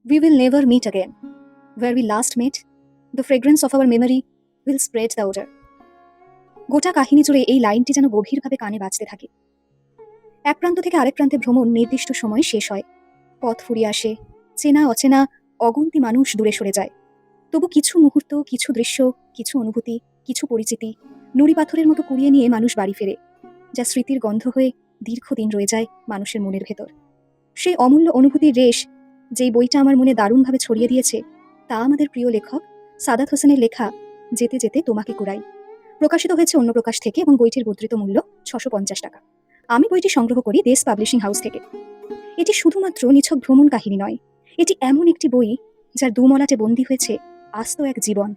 We will never meet again. Where we last met, the fragrance of our memory will spread the odor. গোটা কাহিনী জুড়ে এই লাইনটি যেন গভীরভাবে কানে বাজতে থাকে। এক প্রান্ত থেকে আরেক প্রান্তে ভ্রমণ নির্দিষ্ট সময় শেষ হয়, পথ ফুরিয়ে আসে, চেনা অচেনা অগুন্তি মানুষ দূরে সরে যায়। তবু কিছু মুহূর্ত, কিছু দৃশ্য, কিছু অনুভূতি, কিছু পরিচিতি নুড়ি পাথরের মতো কুড়িয়ে নিয়ে মানুষ বাড়ি ফেরে, যা স্মৃতির গন্ধ হয়ে দীর্ঘদিন রয়ে যায় মানুষের মনের ভেতর। সেই অমূল্য অনুভূতির রেশ যেই বইটা আমার মনে দারুণভাবে ছড়িয়ে দিয়েছে, তা আমাদের প্রিয় লেখক সাদাত হোসেনের লেখা যেতে যেতে তোমাকে কুড়াই। প্রকাশিত হয়েছে অন্য প্রকাশ থেকে এবং বইটির মুদ্রিত মূল্য ৬৫০ টাকা। আমি বইটি সংগ্রহ করি দেশ পাবলিশিং হাউস থেকে। এটি শুধুমাত্র নিছক ভ্রমণ কাহিনী নয়, এটি এমন একটি বই যার দুমলাটে বন্দী হয়েছে আস্ত এক জীবন।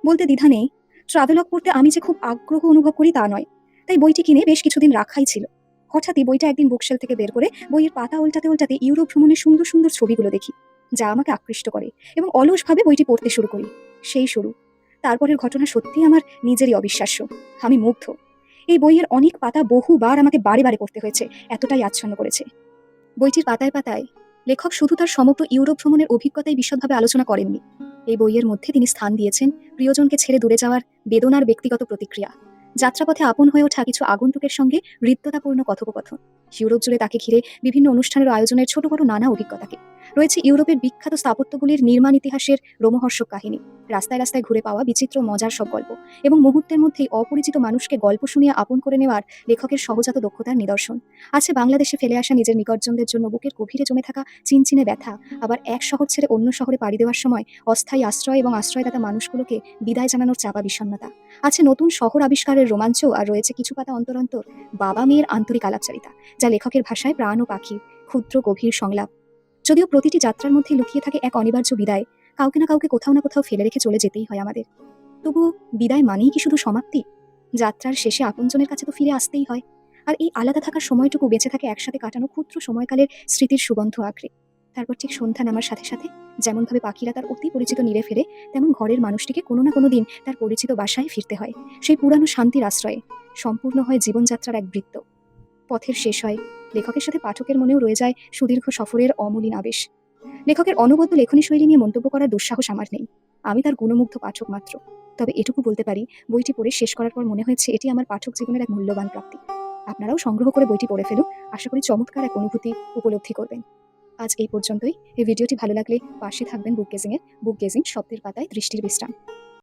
বলতে দ্বিধা নেই, ট্রাভেলগ পড়তে আমি যে খুব আগ্রহ অনুভব করি তা নয়, তাই বইটি কিনে বেশ কিছুদিন রাখাই ছিল। হঠাৎই বইটা একদিন বুকশেল থেকে বের করে বইয়ের পাতা উল্টাতে উল্টাতে ইউরোপ ভ্রমণের সুন্দর সুন্দর ছবিগুলো দেখি, যা আমাকে আকৃষ্ট করে এবং অলসভাবে বইটি পড়তে শুরু করি। সেই শুরু। তারপরের ঘটনা সত্যিই আমার নিজেরই অবিশ্বাস্য। আমি মুগ্ধ। এই বইয়ের অনেক পাতা বহুবার আমাকে বারে বারে পড়তে হয়েছে, এতটাই আচ্ছন্ন করেছে। বইটির পাতায় পাতায় লেখক শুধু তার সমগ্র ইউরোপ ভ্রমণের অভিজ্ঞতাই বিশদভাবে আলোচনা করেননি। এই বইয়ের মধ্যে তিনি স্থান দিয়েছেন প্রিয়জনকে ছেড়ে দূরে যাওয়ার বেদনার ব্যক্তিগত প্রতিক্রিয়া, যাত্রাপথে আপন হয়ে ওঠা কিছু আগন্তুকের সঙ্গে হৃদ্যতাপূর্ণ কথোপকথন, ইউরোপ জুড়ে তাকে ঘিরে বিভিন্ন অনুষ্ঠানের আয়োজনের ছোট বড় নানা অভিজ্ঞতাকে। রয়েছে ইউরোপের বিখ্যাত স্থাপত্যগুলির নির্মাণ ইতিহাসের রোমহর্ষক কাহিনী, রাস্তায় রাস্তায় ঘুরে পাওয়া বিচিত্র মজার সব গল্প এবং মুহূর্তের মধ্যেই অপরিচিত মানুষকে গল্প শুনিয়ে আপন করে নেওয়ার লেখকের সহজাত দক্ষতার নিদর্শন। আছে বাংলাদেশে ফেলে আসা নিজের নিকটজনদের জন্য বুকের গভীরে জমে থাকা চিনচিনে ব্যথা, আবার এক শহর ছেড়ে অন্য শহরে পাড়ি দেওয়ার সময় অস্থায়ী আশ্রয় এবং আশ্রয়দাতা মানুষগুলোকে বিদায় জানানোর চাপা বিষণ্ণতা। আছে নতুন শহর আবিষ্কারের রোমাঞ্চ, আর রয়েছে কিছু পাতা অন্তর অন্তর বাবা মেয়ের আন্তরিক আলাপচারিতা, যা লেখকের ভাষায় প্রাণ ও পাখির ক্ষুদ্র গভীর সংলাপ। যদিও প্রতিটি যাত্রার মধ্যে লুকিয়ে থাকে এক অনিবার্য বিদায়, কাউকে না কাউকে কোথাও না কোথাও ফেলে রেখে চলে যেতেই হয় আমাদের। তবুও বিদায় মানেই কি শুধু সমাপ্তি? যাত্রার শেষে আপনজনের কাছে তো ফিরে আসতেই হয়, আর এই আলাদা থাকার সময়টুকু বেঁচে থাকে একসাথে কাটানো ক্ষুদ্র সময়কালের স্মৃতির সুগন্ধ আঁকড়ে। তারপর ঠিক সন্ধ্যা নামার সাথে সাথে যেমনভাবে পাখিরা তার অতি পরিচিত নীড়ে ফেরে, তেমন ঘরের মানুষটিকে কোনো না কোনো দিন তার পরিচিত বাসায় ফিরতে হয়, সেই পুরানো শান্তির আশ্রয়ে। সম্পূর্ণ হয় জীবনযাত্রার এক বৃত্ত। পথের শেষ হয়, লেখকের সাথে পাঠকের মনেও রয়ে যায় সুদীর্ঘ সফরের অমলিন আবেশ। লেখকের অনবদ্য লেখনী শৈলী নিয়ে মন্তব্য করার দুঃসাহস আমার নেই, আমি তার গুণমুগ্ধ পাঠক মাত্র। তবে এটুকু বলতে পারি, বইটি পড়ে শেষ করার পর মনে হয়েছে এটি আমার পাঠক জীবনের এক মূল্যবান প্রাপ্তি। আপনারাও সংগ্রহ করে বইটি পড়ে ফেলুন, আশা করি চমৎকার এক অনুভূতি উপলব্ধি করবেন। আজ এই পর্যন্তই। এই ভিডিওটি ভালো লাগলে পাশে থাকবেন বুক গেজিং শব্দের পাতায় দৃষ্টির বিশ্রাম।